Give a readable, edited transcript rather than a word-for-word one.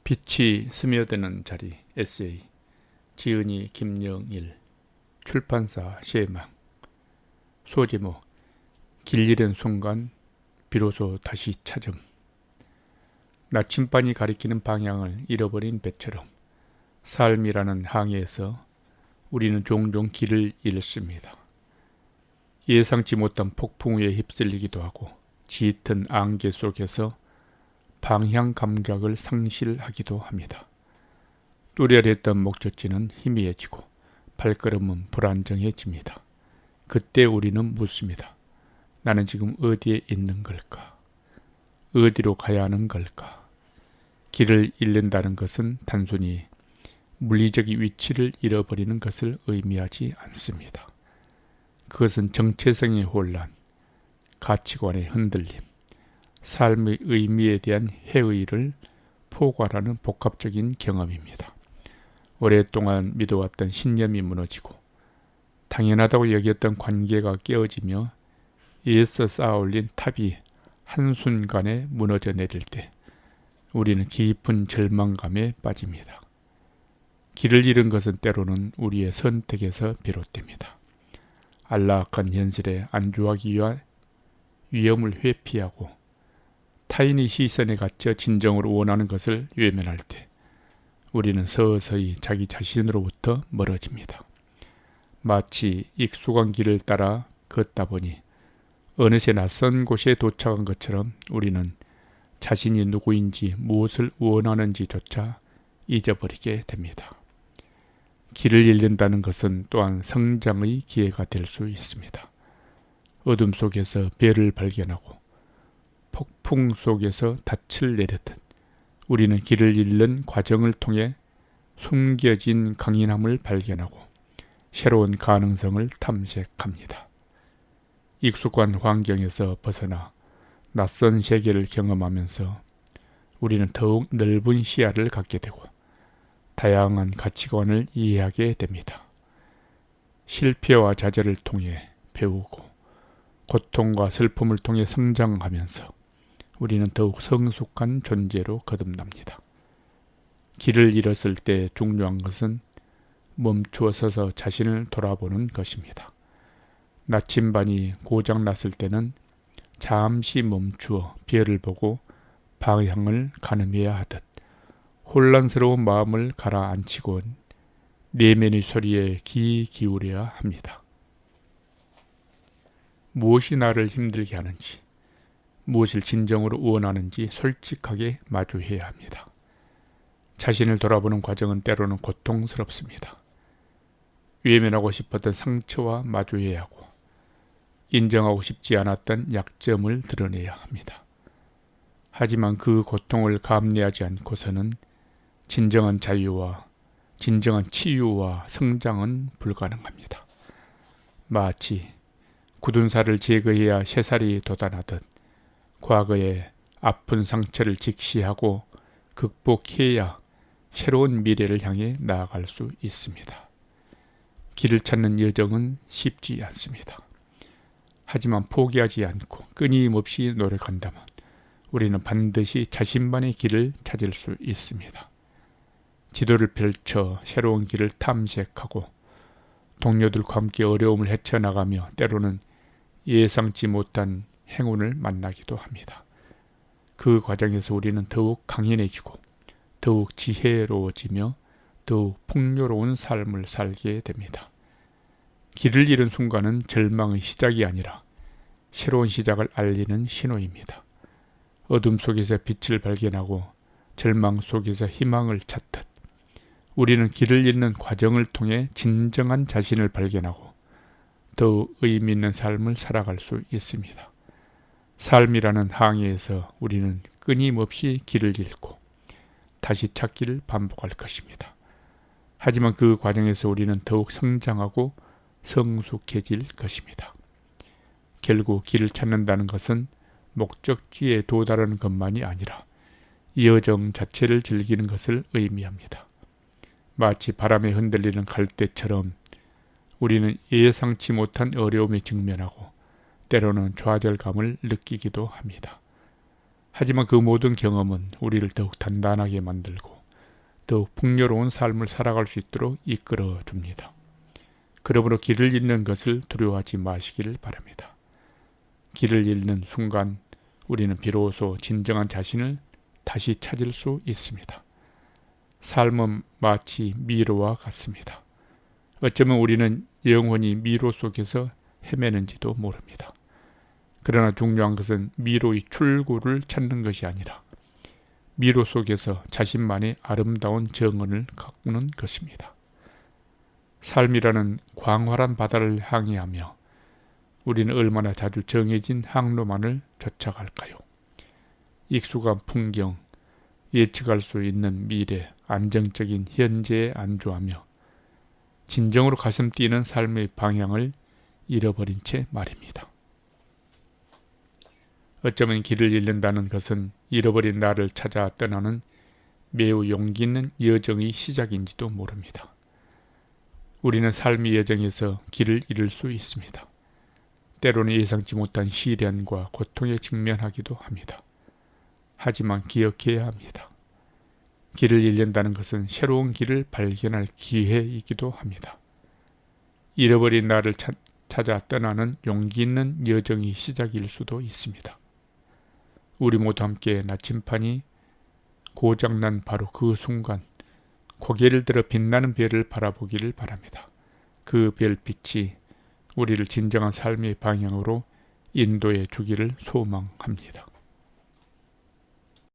빛이 스며드는 자리 에세이 지은이 김영일 출판사 시혜망 소제목 길 잃은 순간 비로소 다시 찾음. 나침반이 가리키는 방향을 잃어버린 배처럼 삶이라는 항해에서 우리는 종종 길을 잃습니다. 예상치 못한 폭풍 위에 휩쓸리기도 하고 짙은 안개 속에서 방향 감각을 상실하기도 합니다. 뚜렷했던 목적지는 희미해지고 발걸음은 불안정해집니다. 그때 우리는 묻습니다. 나는 지금 어디에 있는 걸까? 어디로 가야 하는 걸까? 길을 잃는다는 것은 단순히 물리적 위치를 잃어버리는 것을 의미하지 않습니다. 그것은 정체성의 혼란, 가치관의 흔들림, 삶의 의미에 대한 해의를 포괄하는 복합적인 경험입니다. 오랫동안 믿어왔던 신념이 무너지고 당연하다고 여겼던 관계가 깨어지며 애써 쌓아올린 탑이 한순간에 무너져 내릴 때 우리는 깊은 절망감에 빠집니다. 길을 잃은 것은 때로는 우리의 선택에서 비롯됩니다. 안락한 현실에 안주하기 위한 위험을 회피하고 타인의 시선에 갇혀 진정으로 원하는 것을 외면할 때 우리는 서서히 자기 자신으로부터 멀어집니다. 마치 익숙한 길을 따라 걷다 보니 어느새 낯선 곳에 도착한 것처럼 우리는 자신이 누구인지 무엇을 원하는지조차 잊어버리게 됩니다. 길을 잃는다는 것은 또한 성장의 기회가 될 수 있습니다. 어둠 속에서 별을 발견하고 폭풍 속에서 닻을 내렸듯 우리는 길을 잃는 과정을 통해 숨겨진 강인함을 발견하고 새로운 가능성을 탐색합니다. 익숙한 환경에서 벗어나 낯선 세계를 경험하면서 우리는 더욱 넓은 시야를 갖게 되고 다양한 가치관을 이해하게 됩니다. 실패와 좌절을 통해 배우고 고통과 슬픔을 통해 성장하면서 우리는 더욱 성숙한 존재로 거듭납니다. 길을 잃었을 때 중요한 것은 멈추어 서서 자신을 돌아보는 것입니다. 나침반이 고장났을 때는 잠시 멈추어 별을 보고 방향을 가늠해야 하듯 혼란스러운 마음을 가라앉히고 내면의 소리에 귀 기울여야 합니다. 무엇이 나를 힘들게 하는지, 무엇을 진정으로 원하는지 솔직하게 마주해야 합니다. 자신을 돌아보는 과정은 때로는 고통스럽습니다. 외면하고 싶었던 상처와 마주해야 하고 인정하고 싶지 않았던 약점을 드러내야 합니다. 하지만 그 고통을 감내하지 않고서는 진정한 자유와 진정한 치유와 성장은 불가능합니다. 마치 굳은 살을 제거해야 새살이 돋아나듯 과거의 아픈 상처를 직시하고 극복해야 새로운 미래를 향해 나아갈 수 있습니다. 길을 찾는 여정은 쉽지 않습니다. 하지만 포기하지 않고 끊임없이 노력한다면 우리는 반드시 자신만의 길을 찾을 수 있습니다. 지도를 펼쳐 새로운 길을 탐색하고 동료들과 함께 어려움을 헤쳐나가며 때로는 예상치 못한 행운을 만나기도 합니다. 그 과정에서 우리는 더욱 강인해지고 더욱 지혜로워지며 더욱 풍요로운 삶을 살게 됩니다. 길을 잃은 순간은 절망의 시작이 아니라 새로운 시작을 알리는 신호입니다. 어둠 속에서 빛을 발견하고 절망 속에서 희망을 찾듯 우리는 길을 잃는 과정을 통해 진정한 자신을 발견하고 더욱 의미 있는 삶을 살아갈 수 있습니다. 삶이라는 항해에서 우리는 끊임없이 길을 잃고 다시 찾기를 반복할 것입니다. 하지만 그 과정에서 우리는 더욱 성장하고 성숙해질 것입니다. 결국 길을 찾는다는 것은 목적지에 도달하는 것만이 아니라 이 여정 자체를 즐기는 것을 의미합니다. 마치 바람에 흔들리는 갈대처럼 우리는 예상치 못한 어려움에 직면하고 때로는 좌절감을 느끼기도 합니다. 하지만 그 모든 경험은 우리를 더욱 단단하게 만들고 더욱 풍요로운 삶을 살아갈 수 있도록 이끌어 줍니다. 그러므로 길을 잃는 것을 두려워하지 마시기를 바랍니다. 길을 잃는 순간 우리는 비로소 진정한 자신을 다시 찾을 수 있습니다. 삶은 마치 미로와 같습니다. 어쩌면 우리는 영원히 미로 속에서 헤매는지도 모릅니다. 그러나 중요한 것은 미로의 출구를 찾는 것이 아니라 미로 속에서 자신만의 아름다운 정원을 가꾸는 것입니다. 삶이라는 광활한 바다를 항해하며 우리는 얼마나 자주 정해진 항로만을 쫓아갈까요? 익숙한 풍경, 예측할 수 있는 미래, 안정적인 현재에 안주하며 진정으로 가슴 뛰는 삶의 방향을 잃어버린 채 말입니다. 어쩌면 길을 잃는다는 것은 잃어버린 나를 찾아 떠나는 매우 용기 있는 여정의 시작인지도 모릅니다. 우리는 삶의 여정에서 길을 잃을 수 있습니다. 때로는 예상치 못한 시련과 고통에 직면하기도 합니다. 하지만 기억해야 합니다. 길을 잃는다는 것은 새로운 길을 발견할 기회이기도 합니다. 잃어버린 나를 찾아 떠나는 용기 있는 여정의 시작일 수도 있습니다. 우리 모두 함께 나침판이 고장난 바로 그 순간 고개를 들어 빛나는 별을 바라보기를 바랍니다. 그 별빛이 우리를 진정한 삶의 방향으로 인도해 주기를 소망합니다.